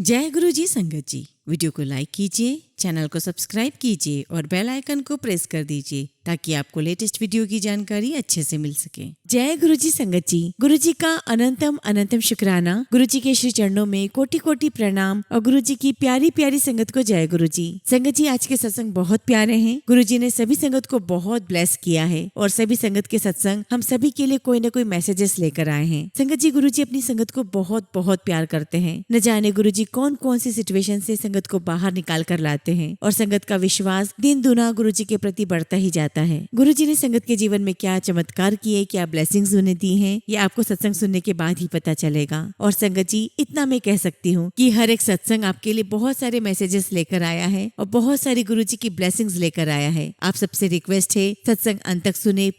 जय गुरु जी संगत जी। वीडियो को लाइक कीजिए, चैनल को सब्सक्राइब कीजिए और बेल आइकन को प्रेस कर दीजिए ताकि आपको लेटेस्ट वीडियो की जानकारी अच्छे से मिल सके। जय गुरु जी संगत जी। गुरु जी का अनंतम अनंतम शुक्राना। गुरु जी के श्री चरणों में कोटि कोटि प्रणाम और गुरु जी की प्यारी प्यारी संगत को जय गुरु जी। संगत जी, आज के सत्संग बहुत प्यारे हैं। गुरु जी ने सभी संगत को बहुत ब्लेस किया है और सभी संगत के सत्संग हम सभी के लिए कोई न कोई मैसेजेस लेकर आए हैं। संगत जी, गुरु जी अपनी संगत को बहुत बहुत प्यार करते हैं। न जाने गुरु जी कौन कौन सी सिचुएशन से संगत को बाहर निकाल कर लाते हैं और संगत का विश्वास दिन दुना गुरु जी के प्रति बढ़ता ही जाता है। गुरु जी ने संगत के जीवन में क्या चमत्कार किए, क्या ब्लेसिंग्स उन्हें दी हैं, ये आपको सत्संग सुनने के बाद ही पता चलेगा। और संगत जी, इतना मैं कह सकती हूँ कि हर एक सत्संग आपके लिए बहुत सारे मैसेजेस लेकर आया है और बहुत सारी गुरु जी की ब्लेसिंग्स लेकर आया है। आप सबसे रिक्वेस्ट है, सत्संग अंत तक सुने,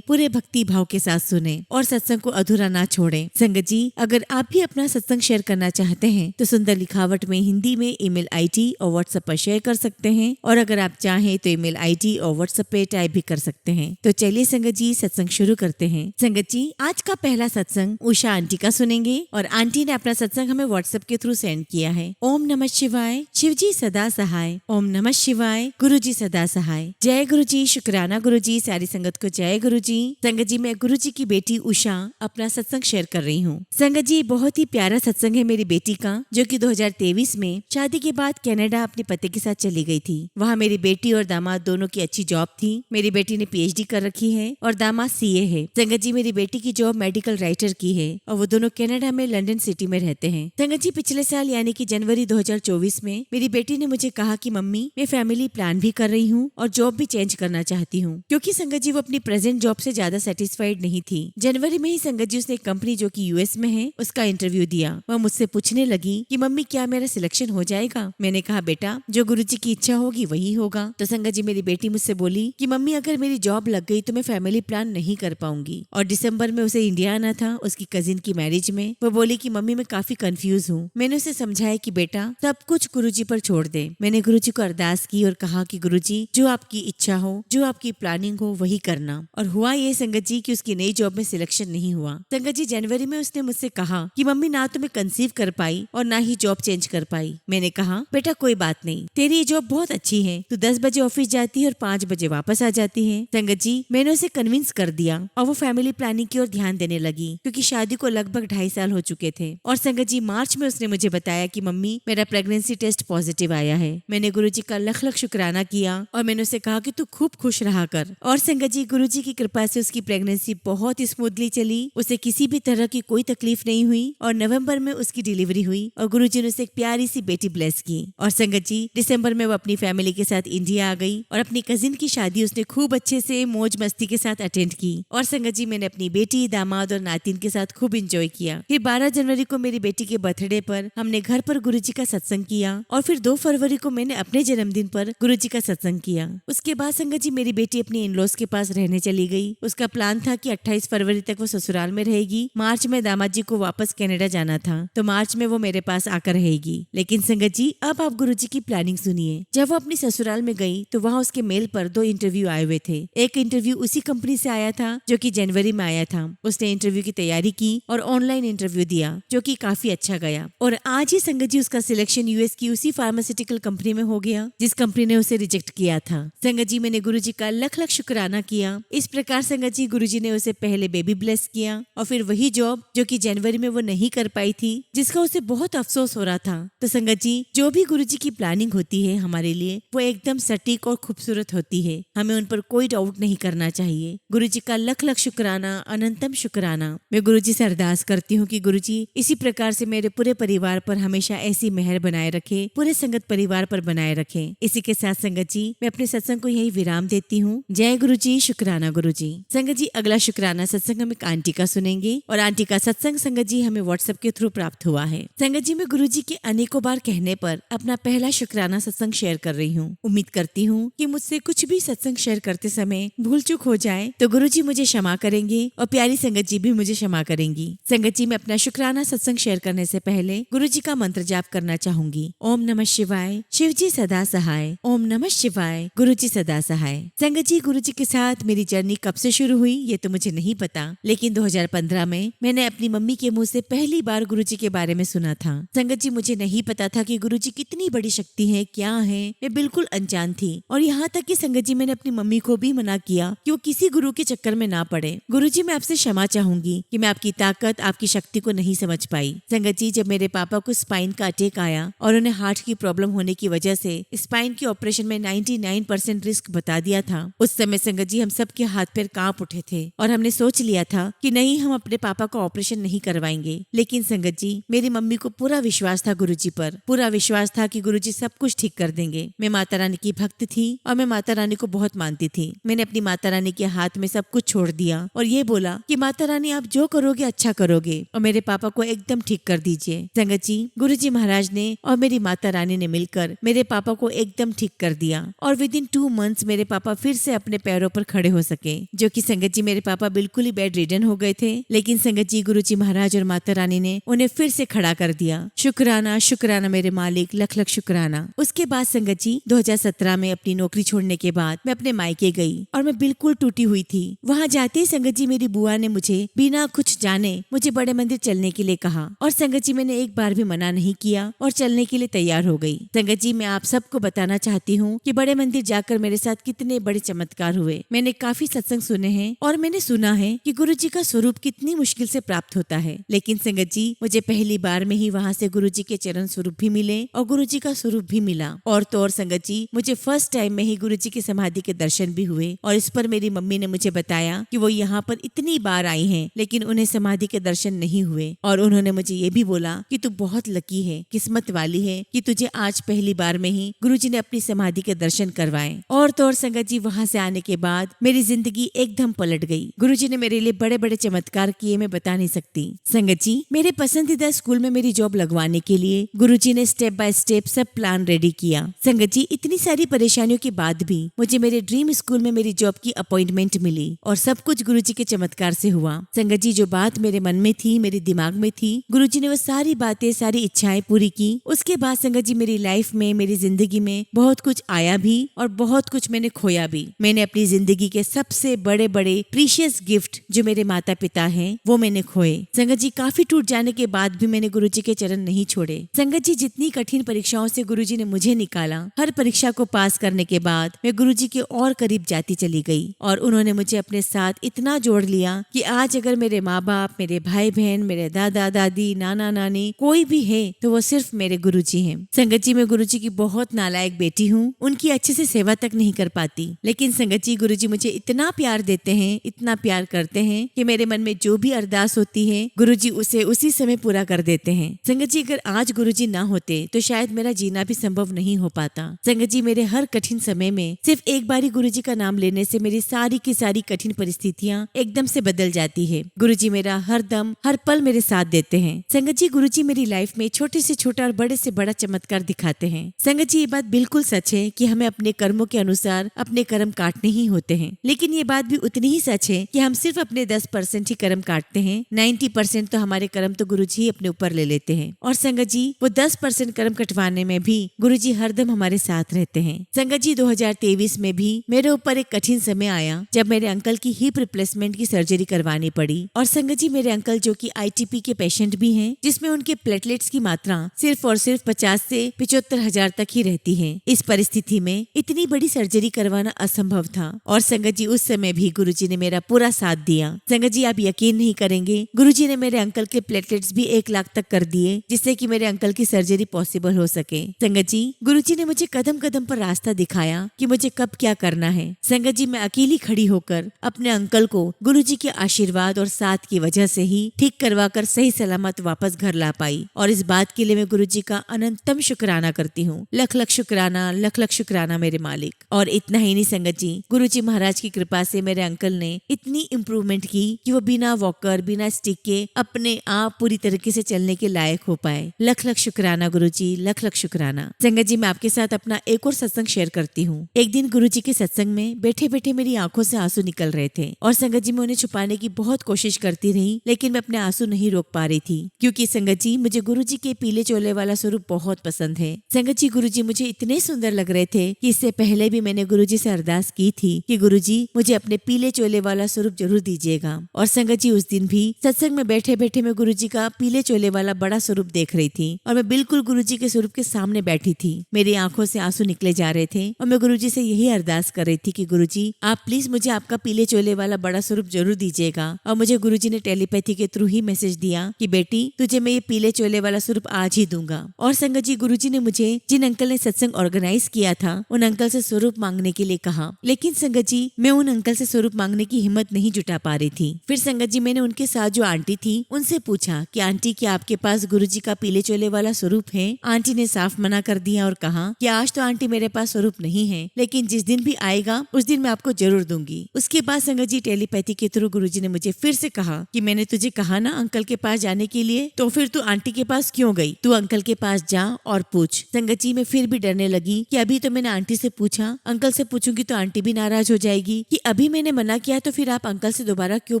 पूरे भक्ति भाव के साथ सुने और सत्संग को अधूरा ना छोड़े। संगत जी, अगर आप भी अपना सत्संग शेयर करना चाहते हैं तो सुंदर लिखावट में हिंदी में ईमेल आईडी और व्हाट्सएप पर शेयर कर सकते हैं, और अगर आप चाहें तो ईमेल आईडी और व्हाट्सएप पे टाइप भी कर सकते हैं। तो चलिए संगत जी, सत्संग शुरू करते हैं। संगत जी, आज का पहला सत्संग उषा आंटी का सुनेंगे और आंटी ने अपना सत्संग हमें व्हाट्सएप के थ्रू सेंड किया है। ओम नमः शिवाय, शिव जी सदा सहाय। ओम नमः शिवाय, गुरु जी सदा सहाय। जय गुरु जी, शुक्राना गुरु जी। सारी संगत को जय गुरु जी। संगत जी, मैं गुरु जी की बेटी उषा अपना सत्संग शेयर कर रही हूँ। संगत जी, बहुत ही प्यारा सत्संग है मेरी बेटी का, जो कि 2023 में शादी के बाद कनाडा अपने पति के साथ चली गई थी। वहाँ मेरी बेटी और दामाद दोनों की अच्छी जॉब थी। मेरी बेटी ने पीएचडी कर रखी है और दामाद सीए है। संगत जी, मेरी बेटी की जॉब मेडिकल राइटर की है और वो दोनों कनाडा में लंदन सिटी में रहते हैं। संगत जी, पिछले साल यानी कि जनवरी 2024 में मेरी बेटी ने मुझे कहा कि मम्मी, मैं फैमिली प्लान भी कर रही हूँ और जॉब भी चेंज करना चाहती हूँ, क्योंकि संगत जी वो अपनी प्रेजेंट जॉब से ज्यादा सेटिस्फाइड नहीं थी। जनवरी में ही संगत जी उसने एक कंपनी जो कि यूएस में है उसका इंटरव्यू दिया। वह मुझसे पूछने लगी कि मम्मी, क्या मेरा सिलेक्शन हो जाएगा? मैंने कहा, बेटा, जो गुरुजी की इच्छा होगी वही होगा। तो संगत जी, मेरी बेटी मुझसे बोली कि मम्मी, अगर मेरी जॉब लग गई तो मैं फैमिली प्लान नहीं कर पाऊंगी। और दिसंबर में उसे इंडिया आना था उसकी कजिन की मैरिज में। वो बोली कि मम्मी, मैं काफी कंफ्यूज हूँ। मैंने उसे समझाया कि बेटा, सब कुछ गुरुजी पर छोड़ दे। मैंने गुरुजी को अरदास की और कहा कि गुरुजी, जो आपकी इच्छा हो, जो आपकी प्लानिंग हो, वही करना। और हुआ ये संगत जी कि उसकी नई जॉब में सिलेक्शन नहीं हुआ। संगत जी, जनवरी में उसने मुझसे कहा कि मम्मी, ना तो मैं कंसीव कर पाई और ना ही जॉब चेंज कर पाई। मैंने कहा, बेटा कोई बात नहीं, तेरी ये जॉब बहुत अच्छी है। तू 10 बजे ऑफिस जाती है और 5 बजे वापस आ जाती है। संगत जी, मैंने उसे कन्विंस कर दिया और वो फैमिली प्लानिंग की ओर ध्यान देने लगी, क्योंकि शादी को लगभग 2.5 साल हो चुके थे। और संगत जी, मार्च में उसने मुझे बताया कि मम्मी, मेरा प्रेगनेंसी टेस्ट पॉजिटिव आया है। मैंने गुरुजी का लख लख शुक्राना किया और मैंने उसे कहा कि तू खूब खुश रहा कर। और संगत जी, गुरुजी की कृपा से उसकी प्रेगनेंसी बहुत ही स्मूथली चली। उसे किसी भी तरह की कोई तकलीफ नहीं हुई और नवंबर में उसकी डिलीवरी हुई और गुरुजी ने उसे एक प्यारी सी बेटी ब्लेस की। और संगत जी, दिसंबर में वो अपनी फैमिली के साथ इंडिया आ गई और अपनी कजिन की शादी उसने खूब अच्छे से मौज मस्ती के साथ अटेंड की। और संगत जी, मैंने अपनी बेटी, दामाद और नातिन के साथ खूब एंजॉय किया। फिर 12 जनवरी को मेरी बेटी के बर्थडे पर हमने घर पर गुरुजी का सत्संग किया और फिर 2 फरवरी को मैंने अपने जन्मदिन पर गुरुजी का सत्संग किया। उसके बाद संगत जी, मेरी बेटी अपनी इन-लॉज के पास रहने चली गई। उसका प्लान था कि 28 फरवरी तक वो ससुराल में रहेगी। मार्च में दामाद जी को वापस कनाडा जाना था, तो मार्च में वो मेरे पास आकर रहेगी। लेकिन संगत जी, अब आप गुरुजी की प्लानिंग सुनिए। जब वो अपनी ससुराल में गई तो वहाँ उसके मेल पर 2 इंटरव्यू आए हुए थे। एक इंटरव्यू उसी कंपनी से आया था जो कि जनवरी में आया था। उसने इंटरव्यू की तैयारी की और ऑनलाइन इंटरव्यू दिया, जो कि काफी अच्छा गया। और आज ही संगत जी, उसका सिलेक्शन यूएस की उसी फार्मास्यूटिकल कंपनी में हो गया जिस कंपनी ने उसे रिजेक्ट किया था। संगत जी, मैंने गुरुजी का लख लख शुक्राना किया। इस प्रकार संगत जी, गुरुजी ने उसे पहले बेबी ब्लेस किया और फिर वही जॉब जो कि जनवरी में वो नहीं कर पाई थी, जिसका उसे बहुत अफसोस हो रहा था। तो संगत जी, जो भी गुरुजी की प्लानिंग होती है हमारे लिए, वो एकदम सटीक और खूबसूरत होती है। हमें उन पर कोई डाउट नहीं करना चाहिए। गुरुजी का लख लख शुक्राना, अनंतम शुक्राना। मैं गुरुजी से अरदास करती हूँ कि गुरुजी इसी प्रकार से मेरे पूरे परिवार पर हमेशा ऐसी मेहर बनाए रखे, पूरे संगत परिवार पर बनाए रखे। इसी के साथ संगत जी, मैं अपने सत्संग को यही विराम देती हूँ। जय गुरुजी, शुक्राना गुरुजी। संगत जी, अगला शुक्राना सत्संग हम एक आंटी का सुनेंगे और आंटी का सत्संग संगत जी हमें व्हाट्सएप के थ्रू प्राप्त हुआ है। संगत जी, मैं गुरुजी के अनेकों बार कहने पर अपना पहला शुक्राना सत्संग शेयर कर रही हूँ। उम्मीद करती हूँ कि मुझसे कुछ भी सत्संग शेयर करते समय भूल चूक हो जाए तो गुरुजी मुझे क्षमा करेंगे और प्यारी संगत जी भी मुझे क्षमा करेंगी। संगत जी, मैं अपना शुक्राना सत्संग शेयर करने से पहले गुरुजी का मंत्र जाप करना चाहूंगी। ओम नमः शिवाय, शिव जी सदा सहाय। ओम नमः शिवाय, गुरुजी सदा सहाय। संगत जी, गुरुजी के साथ मेरी जर्नी कब से शुरू हुई ये तो मुझे नहीं पता, लेकिन 2015 में मैंने अपनी मम्मी के मुंह से पहली बार गुरुजी के बारे में सुना था। संगत जी, मुझे नहीं पता था कि गुरुजी कितनी बड़ी शक्ति है, क्या है। मैं बिल्कुल अनजान थी और यहाँ तक कि संगत जी मैंने अपनी मम्मी को भी मना किया कि वो किसी गुरु के चक्कर में ना पड़े। गुरुजी, मैं आपसे क्षमा चाहूंगी कि मैं आपकी ताकत, आपकी शक्ति को नहीं समझ पाई। संगत जी, जब मेरे पापा को स्पाइन का अटैक आया और उन्हें हार्ट की प्रॉब्लम होने की वजह से स्पाइन के ऑपरेशन में 99% रिस्क बता दिया था, उस समय संगत जी हम सबके हाथ पैर कांप उठे थे और हमने सोच लिया था कि नहीं, हम अपने पापा का ऑपरेशन नहीं करवाएंगे। लेकिन संगत जी, मेरी मम्मी को पूरा विश्वास था गुरुजी पर, पूरा विश्वास था कि गुरुजी सब कुछ ठीक कर देंगे। मैं माता रानी की भक्त थी और मैं माता रानी को बहुत मानती थी। मैंने अपनी माता रानी के हाथ में सब कुछ छोड़ दिया और ये बोला कि माता रानी, आप जो करोगे अच्छा करोगे और मेरे पापा को एकदम ठीक कर दीजिए। संगत जी, गुरुजी महाराज ने और मेरी माता रानी ने मिलकर मेरे पापा को एकदम ठीक कर दिया और विदिन 2 मंथ्स मेरे पापा फिर से अपने पैरों पर खड़े हो सके। जो कि संगत जी, मेरे पापा बिल्कुल ही बेड रिडन हो गए थे, लेकिन संगत जी, गुरुजी महाराज और माता रानी ने उन्हें फिर से खड़ा कर दिया। शुक्राना शुक्राना मेरे मालिक, लख लख शुक्राना। उसके बाद संगत जी, 2017 में अपनी नौकरी छोड़ने के बाद मैं अपने मायके गई और मैं बिल्कुल टूटी हुई थी। वहाँ जाते ही संगत जी, मेरी बुआ ने मुझे बिना कुछ जाने मुझे बड़े मंदिर चलने के लिए कहा और संगत जी, मैंने एक बार भी मना नहीं किया और चलने के लिए तैयार हो गई। संगत जी, मैं आप सबको बताना चाहती हूँ कि बड़े मंदिर जाकर मेरे साथ कितने बड़े चमत्कार हुए। मैंने काफी सत्संग सुने हैं और मैंने सुना है कि गुरुजी का स्वरूप कितनी मुश्किल से प्राप्त होता है, लेकिन संगत जी, मुझे पहली बार में ही वहाँ से गुरुजी के चरण स्वरूप भी मिले और गुरुजी का स्वरूप भी मिला। और तो और संगत जी, मुझे फर्स्ट टाइम में ही गुरुजी की समाधि के दर्शन भी हुए और इस पर मेरी मम्मी ने मुझे बताया कि वो यहाँ पर इतनी बार आई हैं लेकिन उन्हें समाधि के दर्शन नहीं हुए और उन्होंने मुझे ये भी बोला कि तू बहुत लकी है, किस्मत वाली है कि तुझे आज पहली बार में ही गुरुजी ने अपनी समाधि के दर्शन करवाए। और तो और संगत जी, वहाँ से आने के बाद मेरी जिंदगी एकदम पलट गई। गुरुजी ने मेरे लिए बड़े बड़े चमत्कार किए, मैं बता नहीं सकती। संगत जी, मेरे पसंदीदा स्कूल में मेरी जॉब लगवाने के लिए गुरुजी ने स्टेप बाय स्टेप सब प्लान रेडी किया। संगत जी, इतनी सारी परेशानियों के बाद भी मुझे मेरे ड्रीम स्कूल में मेरी जॉब की अपॉइंटमेंट मिली और सब कुछ गुरुजी के चमत्कार से हुआ। संगत जी, जो बात मेरे मन में थी, मेरे दिमाग में थी, गुरुजी ने वो सारी बातें, सारी इच्छाएं पूरी की। उसके बाद संगत जी, मेरी लाइफ में, मेरी जिंदगी में बहुत कुछ आया भी और बहुत कुछ मैंने खोया भी। मैंने अपनी जिंदगी के सबसे बड़े बड़े प्रीशियस गिफ्ट जो मेरे माता पिता हैं वो मैंने खोए। संगत जी, काफी टूट जाने के बाद भी मैंने गुरुजी के चरण नहीं छोड़े। संगत जी, जितनी कठिन परीक्षाओं से गुरुजी ने मुझे निकाला, हर परीक्षा को पास करने के बाद मैं गुरुजी के और करीब जाती चली गई और उन्होंने मुझे अपने साथ इतना जोड़ लिया कि आज अगर मेरे माँ बाप, मेरे भाई बहन, मेरे दादा दादी, नाना नानी कोई भी है तो वो सिर्फ मेरे गुरुजी हैं। संगत जी, मैं गुरुजी की बहुत नालायक बेटी हूँ, उनकी अच्छे से सेवा तक नहीं कर पाती, लेकिन संगत जी, गुरुजी मुझे इतना प्यार देते हैं, इतना प्यार करते हैं कि मेरे मन में जो भी अरदास होती है गुरुजी उसे उसी समय पूरा कर देते हैं। संगत जी, अगर आज गुरुजी ना होते तो शायद मेरा जीना भी संभव नहीं हो पाता। संगत जी, मेरे हर कठिन समय में सिर्फ एक बारी गुरुजी का नाम लेने से मेरी सारी की सारी कठिन परिस्थितियाँ एकदम से बदल जाती है। गुरुजी मेरा हर दम, हर पल मेरे साथ देते हैं। संगत जी, गुरुजी मेरी लाइफ में छोटे से छोटा और बड़े से बड़ा चमत्कार दिखाते हैं। संगत जी, ये बात बिल्कुल सच है कि हमें अपने कर्मों के अनुसार अपने कर्म काटने ही होते हैं, लेकिन ये बात भी उतनी ही सच है कि हम सिर्फ अपने 10% ही कर्म काटते हैं, 90% तो हमारे कर्म तो गुरुजी ही अपने ऊपर ले लेते हैं। और संगत जी, वो 10% कर्म कटवाने में भी गुरुजी हरदम हमारे साथ रहते हैं। संगत जी, 2023 में भी मेरे ऊपर एक कठिन समय आया जब मेरे अंकल की हिप रिप्लेसमेंट की सर्जरी करवानी पड़ी। और संगत जी, मेरे अंकल जो कि ITP के पेशेंट भी हैं, जिसमें उनके प्लेटलेट्स की मात्रा सिर्फ और सिर्फ 50 से 75 हजार तक ही रहती है। इस परिस्थिति में इतनी बड़ी सर्जरी करवाना असंभव था और संगत जी, उस समय भी गुरुजी ने मेरा पूरा साथ दिया। संगत जी, आप यकीन नहीं करेंगे, गुरुजी ने मेरे अंकल के प्लेटलेट्स भी 1 लाख तक कर दिए जिससे कि मेरे अंकल की सर्जरी पॉसिबल हो सके। संगत जी, गुरुजी ने मुझे कदम कदम पर रास्ता दिखाया कि मुझे कब क्या करना है। संगत जी, मैं अकेली खड़ी होकर अपने अंकल को गुरुजी के आशीर्वाद और साथ की वजह से ही ठीक करवाकर सही सलामत वापस घर ला पाई और इस बात के लिए मैं गुरुजी का अनंतम शुक्राना करती हूँ। लख लख शुक्राना, लख लख शुक्राना मेरे मालिक। और इतना ही नहीं संगत जी, गुरुजी महाराज की कृपा से मेरे अंकल ने इतनी इम्प्रूवमेंट की कि वो बिना वॉकर, बिना स्टिक के अपने आप पूरी तरीके से चलने के लायक हो पाए। लख लख शुक्राना शुक्राना गुरुजी, लख लख शुक्राना। संगत जी, मैं आपके साथ अपना एक और सत्संग शेयर करती हूँ। एक दिन गुरुजी के सत्संग में बैठे बैठे मेरी आंखों से आंसू निकल रहे थे और संगत जी मैं उन्हें छुपाने की बहुत कोशिश करती रही, लेकिन मैं अपने आंसू नहीं रोक पा रही थी, क्योंकि संगत जी मुझे गुरुजी के पीले चोले वाला स्वरूप बहुत पसंद है। संगत जी, गुरुजी मुझे इतने सुंदर लग रहे थे कि इससे पहले भी मैंने गुरुजी से अरदास की थी कि गुरुजी मुझे अपने पीले चोले वाला स्वरूप जरूर दीजिएगा। और संगत जी, उस दिन भी सत्संग में बैठे बैठे मैं गुरुजी का पीले चोले वाला बड़ा स्वरूप देख रही थी और मैं बिल्कुल गुरुजी के स्वरूप के सामने बैठी थी। मेरी आंखों से आंसू निकले जा रहे थे और मैं गुरुजी से यही अरदास कर रही थी कि गुरुजी आप प्लीज मुझे आपका पीले चोले वाला बड़ा स्वरूप जरूर दीजिएगा। और मुझे गुरुजी ने टेलीपैथी के थ्रू ही मैसेज दिया कि बेटी तुझे मैं ये पीले चोले वाला स्वरूप आज ही दूंगा। और संगत जी, गुरुजी ने मुझे जिन अंकल ने सत्संग ऑर्गेनाइज किया था उन अंकल से स्वरूप मांगने के लिए कहा, लेकिन संगत जी मैं उन अंकल से स्वरूप मांगने की हिम्मत नहीं जुटा पा रही थी। फिर संगत जी मैंने उनके साथ जो आंटी थी उनसे पूछा कि आंटी क्या आपके पास गुरुजी का पीले चोले वाला स्वरूप है? आंटी ने साफ मना कर दिया और कहा कि आज तो आंटी मेरे पास स्वरूप नहीं है, लेकिन जिस दिन भी आएगा उस दिन मैं आपको जरूर दूंगी। उसके बाद संगत जी टेलीपैथी के थ्रू गुरुजी ने मुझे फिर से कहा कि मैंने तुझे कहा ना अंकल के पास जाने के लिए, तो फिर तू आंटी के पास क्यों गई? तू अंकल के पास जा और पूछ। संगत जी मैं फिर भी डरने लगी कि अभी तो मैंने आंटी से पूछा, अंकल से पूछूंगी तो आंटी भी नाराज हो जाएगी कि अभी मैंने मना किया तो फिर आप अंकल से दोबारा क्यों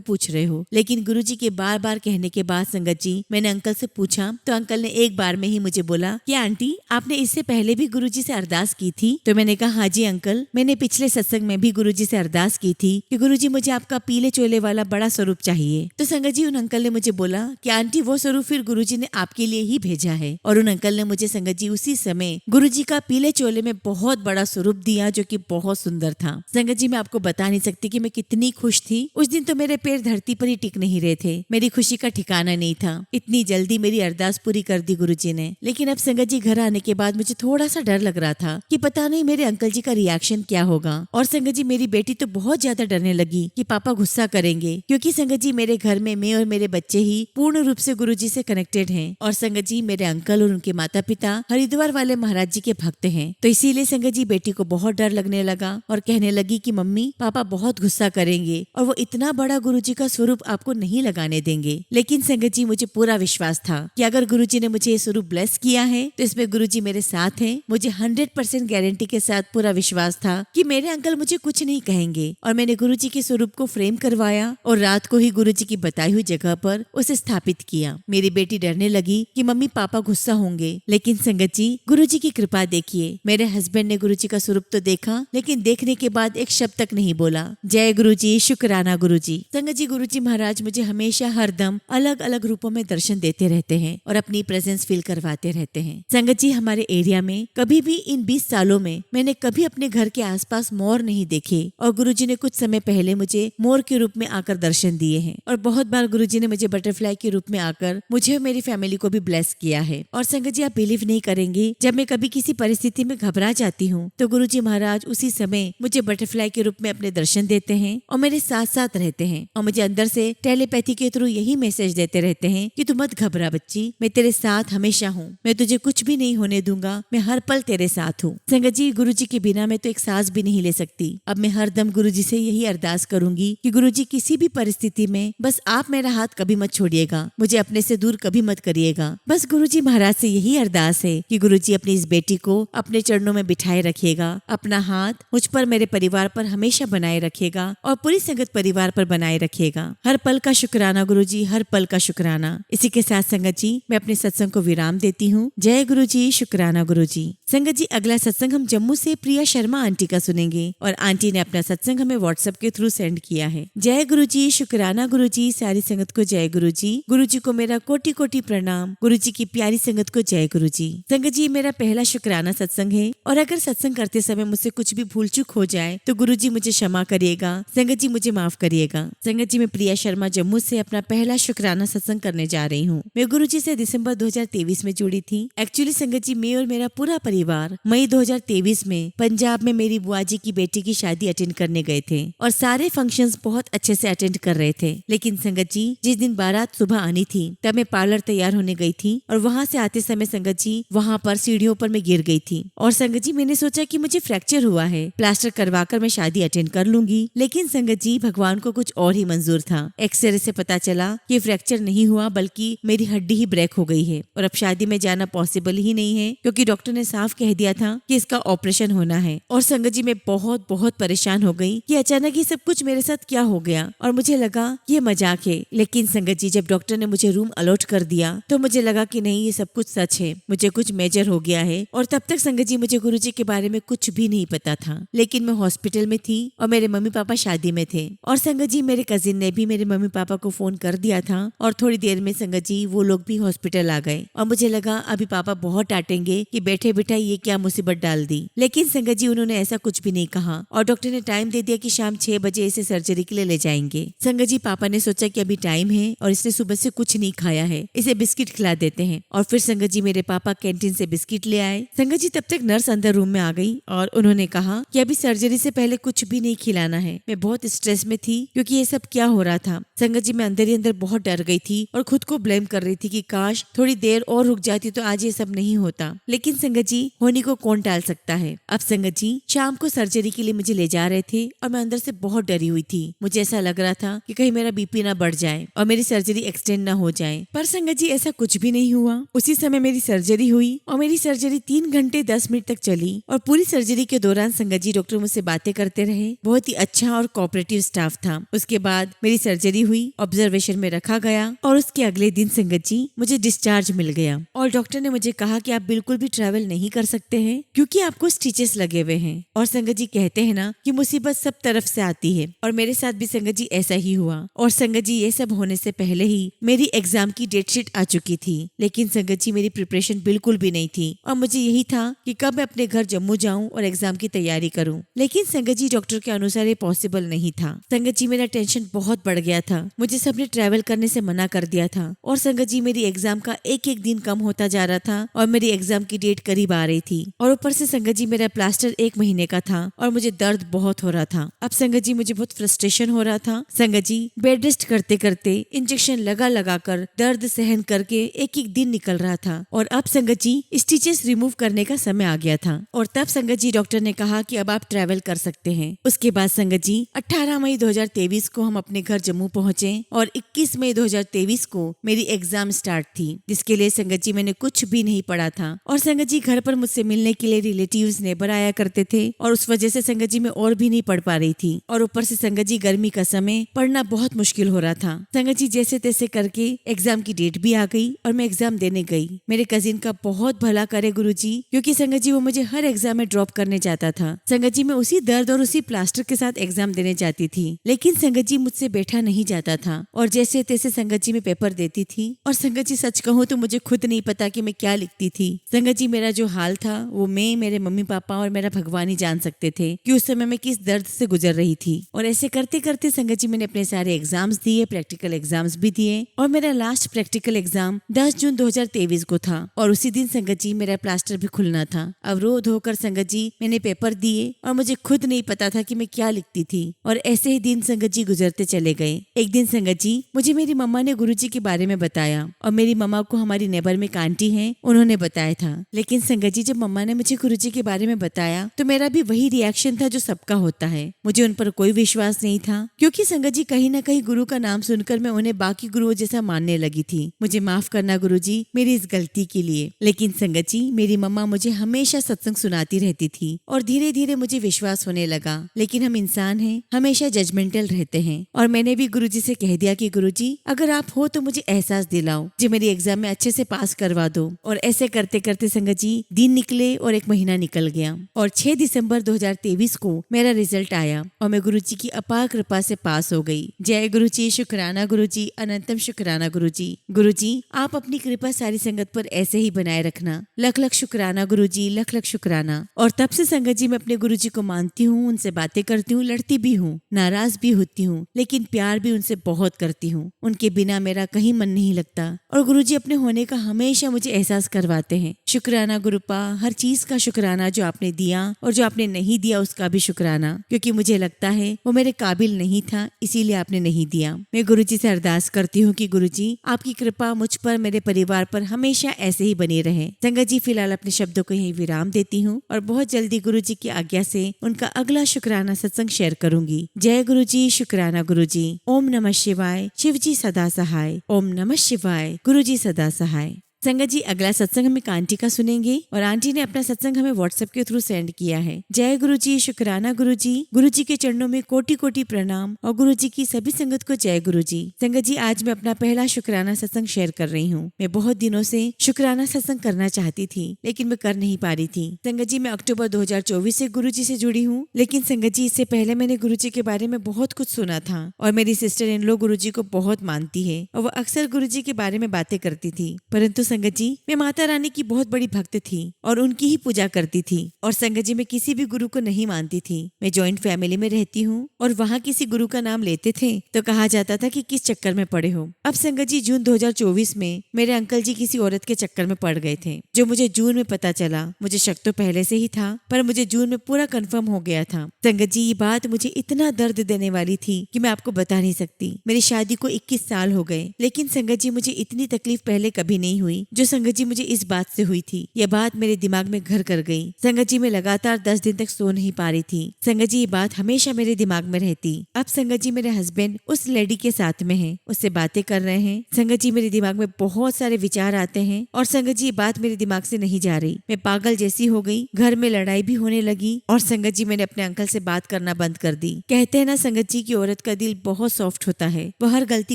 पूछ रहे हो। लेकिन गुरुजी के बार बार कहने के बाद संगत जी मैंने अंकल से पूछा तो अंकल ने एक बार में ही मुझे बोला कि आंटी आपने इससे पहले भी गुरुजी से अरदास की थी? तो मैंने कहा हाँ जी अंकल, मैंने पिछले सत्संग में भी गुरुजी से अरदास की थी कि गुरुजी मुझे आपका पीले चोले वाला बड़ा स्वरूप चाहिए। तो संगत जी उन अंकल ने मुझे बोला कि आंटी वो स्वरूप फिर गुरुजी ने आपके लिए ही भेजा है। और उन अंकल ने मुझे संगत जी उसी समय गुरुजी का पीले चोले में बहुत बड़ा स्वरूप दिया जो कि बहुत सुंदर था। संगत जी मैं आपको बता नहीं सकती कि मैं कितनी खुश थी। उस दिन तो मेरे पैर धरती पर ही टिक नहीं रहे थे, मेरी खुशी का ठिकाना नहीं था। इतनी जल्दी मेरी अरदास पूरी कर दी गुरुजी ने। लेकिन अब संगत जी घर आने के बाद मुझे थोड़ा सा डर लग रहा था कि पता नहीं मेरे अंकल जी का रिएक्शन क्या होगा। और संगत जी मेरी बेटी तो बहुत ज्यादा डरने लगी कि पापा गुस्सा करेंगे, क्योंकि संगत जी मेरे घर में मैं और मेरे बच्चे ही पूर्ण रूप से गुरुजी से कनेक्टेड हैं। और संगत जी मेरे अंकल और उनके माता पिता हरिद्वार वाले महाराज जी के भक्त हैं। तो इसीलिए संगत जी बेटी को बहुत डर लगने लगा और कहने लगी कि मम्मी पापा बहुत गुस्सा करेंगे और वो इतना बड़ा गुरुजी का स्वरूप आपको नहीं लगाने देंगे। लेकिन संगत जी मुझे पूरा विश्वास था कि अगर गुरुजी ने मुझे ये स्वरूप ब्लेस किया है तो इसमें गुरुजी मेरे साथ हैं। मुझे 100% गारंटी के साथ पूरा विश्वास था कि मेरे अंकल मुझे कुछ नहीं कहेंगे। और मैंने गुरुजी के स्वरूप को फ्रेम करवाया और रात को ही गुरुजी की बताई हुई जगह पर उसे स्थापित किया। मेरी बेटी डरने लगी कि मम्मी पापा गुस्सा होंगे, लेकिन संगत जी गुरुजी की कृपा देखिए, मेरे हस्बैंड ने गुरुजी का स्वरूप तो देखा लेकिन देखने के बाद एक शब्द तक नहीं बोला। जय गुरुजी, शुक्राना गुरुजी। संगत जी गुरुजी महाराज मुझे हमेशा हरदम अलग अलग रूपों में दर्शन देते रहते हैं और अपनी प्रेजेंस फील करवाते रहते हैं। संगत जी हमारे एरिया में कभी भी इन 20 सालों में मैंने कभी अपने घर के आसपास मोर नहीं देखे और गुरुजी ने कुछ समय पहले मुझे मोर के रूप में आकर दर्शन दिए हैं। और बहुत बार गुरुजी ने मुझे बटरफ्लाई के रूप में आकर मुझे और मेरी फैमिली को भी ब्लेस किया है। और संगत जी आप बिलीव नहीं करेंगे, जब मैं कभी किसी परिस्थिति में घबरा जाती हूँ तो गुरुजी महाराज उसी समय मुझे बटरफ्लाई के रूप में अपने दर्शन देते हैं और मेरे साथ साथ रहते हैं और मुझे अंदर से टेलीपैथी के थ्रू यही मैसेज देते रहते हैं कि तू मत घबरा बच्ची, मैं तेरे साथ हमेशा हूँ, मैं तुझे कुछ भी नहीं होने दूंगा, मैं हर पल तेरे साथ हूँ। संगत जी गुरुजी के बिना मैं तो एक सांस भी नहीं ले सकती। अब मैं हर दम गुरुजी से यही अरदास करूंगी कि गुरुजी किसी भी परिस्थिति में बस आप मेरा हाथ कभी मत छोड़िएगा, मुझे अपने से दूर कभी मत करिएगा। बस गुरुजी महाराज से यही अरदास है कि गुरुजी अपनी इस बेटी को अपने चरणों में बिठाए रखिएगा, अपना हाथ मुझ पर मेरे परिवार पर हमेशा बनाए रखेगा और पूरी संगत परिवार पर बनाए रखेगा। हर पल का शुक्राना गुरुजी, हर पल का शुक्राना। इसी के साथ संगत जी मैं अपने सत्संग को विराम देती हूँ। जय गुरुजी, शुक्राना गुरुजी। संगत जी अगला सत्संग हम जम्मू से प्रिया शर्मा आंटी का सुनेंगे और आंटी ने अपना सत्संग हमें व्हाट्सएप के थ्रू सेंड किया है। जय गुरुजी, शुक्राना गुरुजी। सारी संगत को जय गुरुजी। गुरुजी को मेरा कोटि कोटि प्रणाम। गुरुजी की प्यारी संगत को जय गुरुजी। संगत जी मेरा पहला शुक्राना सत्संग है और अगर सत्संग करते समय मुझसे कुछ भी भूल चूक हो जाए तो गुरुजी मुझे क्षमा करिएगा। संगत जी मुझे माफ करिएगा। संगत जी मैं प्रिया शर्मा जम्मू से अपना पहला शुक्राना सत्संग करने जा रही हूँ। मैं गुरुजी से दिसंबर 2023 में जुड़ी थी। एक्चुअली संगत जी मैं और मेरा पूरा परिवार मई 2023 में पंजाब में मेरी बुआ जी की बेटी की शादी अटेंड करने गए थे और सारे फंक्शंस बहुत अच्छे से अटेंड कर रहे थे। लेकिन संगत जी जिस दिन बारात सुबह आनी थी तब मैं पार्लर तैयार होने गई थी और वहाँ से आते समय संगत जी वहाँ पर सीढ़ियों पर मैं गिर गई थी और संगत जी मैंने सोचा कि मुझे फ्रैक्चर हुआ है, प्लास्टर करवाकर मैं शादी अटेंड कर लूंगी। लेकिन संगत जी भगवान को कुछ और ही मंजूर था। एक्सरे से पता चला कि फ्रैक्चर नहीं हुआ बल्कि मेरी हड्डी ही ब्रेक हो गई है और अब शादी में जाना पॉसिबल ही नहीं है, क्योंकि डॉक्टर ने साफ कह दिया था कि इसका ऑपरेशन होना है। और संगत जी मैं बहुत बहुत परेशान हो गई कि अचानक ये सब कुछ मेरे साथ क्या हो गया, और मुझे लगा ये मजाक है। लेकिन संगत जी जब डॉक्टर ने मुझे रूम अलॉट कर दिया तो मुझे लगा कि नहीं, ये सब कुछ सच है, मुझे कुछ मेजर हो गया है। और तब तक संगत जी मुझे गुरुजी के बारे में कुछ भी नहीं पता था। लेकिन मैं हॉस्पिटल में थी और मेरे मम्मी पापा शादी में थे। और संगत जी मेरे कजिन ने भी मेरे मम्मी पापा को फोन कर दिया था, और थोड़ी देर में संगत जी वो लोग भी हॉस्पिटल आ गए। और मुझे लगा अभी पापा बहुत डांटेंगे कि बैठे बैठा ये क्या मुसीबत डाल दी। लेकिन संगत जी उन्होंने ऐसा कुछ भी नहीं कहा, और डॉक्टर ने टाइम दे दिया कि शाम 6 बजे इसे सर्जरी के लिए ले जाएंगे। संगत जी पापा ने सोचा कि अभी टाइम है और इसने सुबह से कुछ नहीं खाया है, इसे बिस्किट खिला देते हैं। और फिर संगत जी मेरे पापा कैंटीन से बिस्किट ले आए। संगत जी तब तक नर्स अंदर रूम में आ गई और उन्होंने कहा कि अभी सर्जरी से पहले कुछ भी नहीं खिलाना है। मैं बहुत स्ट्रेस में थी क्योंकि ये सब क्या हो रहा था। संगत जी मैं अंदर ही अंदर बहुत डर गई थी और खुद को ब्लेम कर रही थी कि काश थोड़ी देर और रुक जाती तो आज ये सब नहीं होता। लेकिन संगत जी होने को कौन टाल सकता है। अब संगत जी शाम को सर्जरी के लिए मुझे ले जा रहे थे और मैं अंदर से बहुत डरी हुई थी। मुझे ऐसा लग रहा था कि कहीं मेरा बीपी ना बढ़ जाए और मेरी सर्जरी एक्सटेंड ना हो जाए। पर संगत जी ऐसा कुछ भी नहीं हुआ। उसी समय मेरी सर्जरी हुई और मेरी सर्जरी 3 घंटे 10 मिनट तक चली। और पूरी सर्जरी के दौरान संगत जी डॉक्टर मुझसे बातें करते रहे। बहुत ही अच्छा और कोऑपरेटिव स्टाफ था। उसके बाद मेरी सर्जरी हुई, ऑब्जर्वेशन में रखा गया और उसके अगले दिन संगत जी मुझे डिस्चार्ज मिल गया। और डॉक्टर ने मुझे कहा कि आप बिल्कुल भी ट्रैवल नहीं कर सकते हैं क्योंकि आपको स्टिचेस लगे हुए हैं। और संगत जी कहते हैं ना कि मुसीबत सब तरफ से आती है, और मेरे साथ भी संगत जी ऐसा ही हुआ। और संगत जी ये सब होने से पहले ही मेरी एग्जाम की डेट शीट आ चुकी थी। लेकिन संगत जी मेरी प्रिपरेशन बिल्कुल भी नहीं थी और मुझे यही था कि कब मैं अपने घर जम्मू जाऊं और एग्जाम की तैयारी करूं। लेकिन संगत जी डॉक्टर के अनुसार ये पॉसिबल नहीं था। संगत जी मेरा टेंशन बहुत बढ़ गया था। मुझे सबने ट्रैवल करने से मना कर दिया था। और संगत जी मेरी एग्जाम का एक एक दिन कम होता जा रहा था और मेरी एग्जाम की डेट करीब आ रही थी। और ऊपर से संगत जी मेरा प्लास्टर 1 महीने का था और मुझे दर्द बहुत हो रहा था। अब संगत जी मुझे बहुत फ्रस्ट्रेशन हो रहा था। संगत जी बेड रेस्ट करते करते इंजेक्शन लगा कर दर्द सहन करके एक एक दिन निकल रहा था। और अब संगत जी स्टिचेस रिमूव करने का समय आ गया था। और तब संगत जी डॉक्टर ने कहा कि अब आप ट्रैवल कर सकते हैं। उसके बाद संगत जी 18 मई 2023 को हम अपने घर जम्मू पहुंचे और 21 मई 2023 को मेरी एग्जाम स्टार्ट थी, जिसके लिए संगत जी मैंने कुछ भी नहीं पढ़ा था। और संगत जी घर पर मुझसे मिलने के लिए रिलेटिव्स नेबर आया करते थे और उस वजह से संगत जी मैं और भी नहीं पढ़ पा रही थी। और ऊपर से संगत जी गर्मी का समय, पढ़ना बहुत मुश्किल हो रहा था। संगत जी जैसे तैसे करके एग्जाम की डेट भी आ गई और मैं एग्जाम देने गई। मेरे कजिन का बहुत भला करे गुरुजी, क्योंकि संगत जी वो मुझे हर एग्जाम में ड्रॉप करने जाता था। संगत जी मैं उसी दर्द और उसी प्लास्टर के साथ एग्जाम देने जाती थी, लेकिन संगत जी मुझसे बैठा नहीं जाता था और जैसे तैसे संगत जी में पेपर देती थी। और संगत जी सच कहूँ तो मुझे खुद नहीं पता कि मैं क्या लिखती थी। संगत जी मेरा जो हाल था वो मैं, मेरे मम्मी पापा और मेरा भगवान ही जान सकते थे कि उस समय मैं किस दर्द से गुजर रही थी। और ऐसे करते करते संगत जी मैंने अपने सारे एग्जाम्स दिए, प्रैक्टिकल एग्जाम्स भी दिए। और मेरा लास्ट प्रैक्टिकल एग्जाम 10 जून 2023 को था और उसी दिन संगत जी मेरा प्लास्टर भी खुलना था। अवरोध होकर संगत जी मैंने पेपर दिए और मुझे खुद नहीं पता था कि मैं क्या लिखती थी। और ऐसे ही दिन संगत जी गुजरते चले गए। एक दिन संगत जी मुझे मेरी मम्मा ने गुरुजी के बारे में बताया और मेरी मम्मा को हमारी नेबर में एक आंटी है, उन्होंने बताया था। लेकिन संगत जी जब मम्मा ने मुझे गुरुजी के बारे में बताया तो मेरा भी वही रिएक्शन था जो सबका होता है। मुझे उन पर कोई विश्वास नहीं था, क्योंकि संगत जी कहीं ना कहीं गुरु का नाम सुनकर मैं उन्हें बाकी गुरुओं जैसा मानने लगी थी। मुझे माफ करना गुरुजी मेरी इस गलती के लिए। लेकिन संगत जी मेरी मम्मा मुझे हमेशा सत्संग सुनाती रहती थी और धीरे धीरे मुझे विश्वास होने लगा। लेकिन हम इंसान हैं, हमेशा जजमेंटल रहते हैं। और मैंने भी गुरुजी से कह दिया कि गुरुजी अगर आप हो तो मुझे एहसास दिलाओ, जो मेरी एग्जाम में अच्छे से पास करवा दो। और ऐसे करते करते संगत जी दिन निकले और 1 महीना निकल गया और 6 दिसंबर 2023 को मेरा रिजल्ट आया और मैं गुरुजी की अपार कृपा से पास हो गई। जय गुरुजी, शुक्राना गुरुजी, अनंतम शुक्राना गुरुजी। गुरुजी आप अपनी कृपा सारी संगत पर ऐसे ही बनाए रखना। लख लख शुक्राना गुरुजी, लख लख शुक्राना। और तब से संगत जी मैं अपने गुरुजी को मानती हूँ, उनसे बातें करती हूँ, लड़ती भी हूँ, नाराज भी होती हूँ, लेकिन प्यार भी उनसे बहुत करती हूँ। उनके बिना मेरा कहीं मन नहीं लगता और गुरुजी अपने होने का हमेशा मुझे एहसास करवाते हैं। शुक्राना गुरुपा, हर चीज का शुक्राना जो आपने दिया और जो आपने नहीं दिया उसका भी शुक्राना, क्योंकि मुझे लगता है वो मेरे काबिल नहीं था, इसीलिए आपने नहीं दिया। मैं गुरुजी से अरदास करती हूँ कि गुरुजी आपकी कृपा मुझ पर, मेरे परिवार पर हमेशा ऐसे ही बनी रहे। संगत जी फिलहाल अपने शब्दों को यही विराम देती हूँ और बहुत जल्दी गुरुजी की आज्ञा से उनका अगला शुक्राना सत्संग शेयर करूंगी। जय गुरुजी, शुक्राना गुरुजी। ओम नमः शिवाय, शिवजी सदा सहाय। ओम नमः शिवाय, गुरुजी सदा सहाय। संगत जी, अगला सत्संग हम एक आंटी का सुनेंगे और आंटी ने अपना सत्संग हमें व्हाट्सएप के थ्रू सेंड किया है। जय गुरु जी, शुक्राना गुरु जी के चरणों में कोटि कोटि प्रणाम और गुरु जी की सभी संगत को जय गुरु जी। संगत जी, आज मैं अपना पहला शुक्राना सत्संग शेयर कर रही हूँ। मैं बहुत दिनों से शुक्राना सत्संग करना चाहती थी लेकिन मैं कर नहीं पा रही थी। संगत जी, मैं अक्टूबर 2024 से गुरु जी से जुड़ी हूँ, लेकिन संगत जी इससे पहले मैंने गुरु जी के बारे में बहुत कुछ सुना था और मेरी सिस्टर इन लोग गुरु जी को बहुत मानती है और वो अक्सर गुरु जी के बारे में बातें करती थी। परंतु संगत जी, मैं माता रानी की बहुत बड़ी भक्त थी और उनकी ही पूजा करती थी। और संगत जी, मैं किसी भी गुरु को नहीं मानती थी। मैं जॉइंट फैमिली में रहती हूँ और वहाँ किसी गुरु का नाम लेते थे तो कहा जाता था कि किस चक्कर में पड़े हो। अब संगत जी, जून 2024 में मेरे अंकल जी किसी औरत के चक्कर में पड़ गए थे, जो मुझे जून में पता चला। मुझे शक तो पहले से ही था पर मुझे जून में पूरा कंफर्म हो गया था। संगत जी, ये बात मुझे इतना दर्द देने वाली थी कि मैं आपको बता नहीं सकती। मेरी शादी को 21 साल हो गए, लेकिन संगत जी मुझे इतनी तकलीफ पहले कभी नहीं हुई जो संगत जी मुझे इस बात से हुई थी। यह बात मेरे दिमाग में घर कर गई। संगत जी, मैं लगातार 10 दिन तक सो नहीं पा रही थी। संगत जी, ये बात हमेशा मेरे दिमाग में रहती। अब संगत जी, मेरे हस्बैंड उस लेडी के साथ में है, उससे बातें कर रहे हैं। संगत जी, मेरे दिमाग में बहुत सारे विचार आते हैं और संगत जी, ये बात मेरे दिमाग से नहीं जा रही। मैं पागल जैसी हो गई, घर में लड़ाई भी होने लगी और संगत जी, मैंने अपने अंकल से बात करना बंद कर दी। कहते हैं ना संगत जी की औरत का दिल बहुत सॉफ्ट होता है, वो हर गलती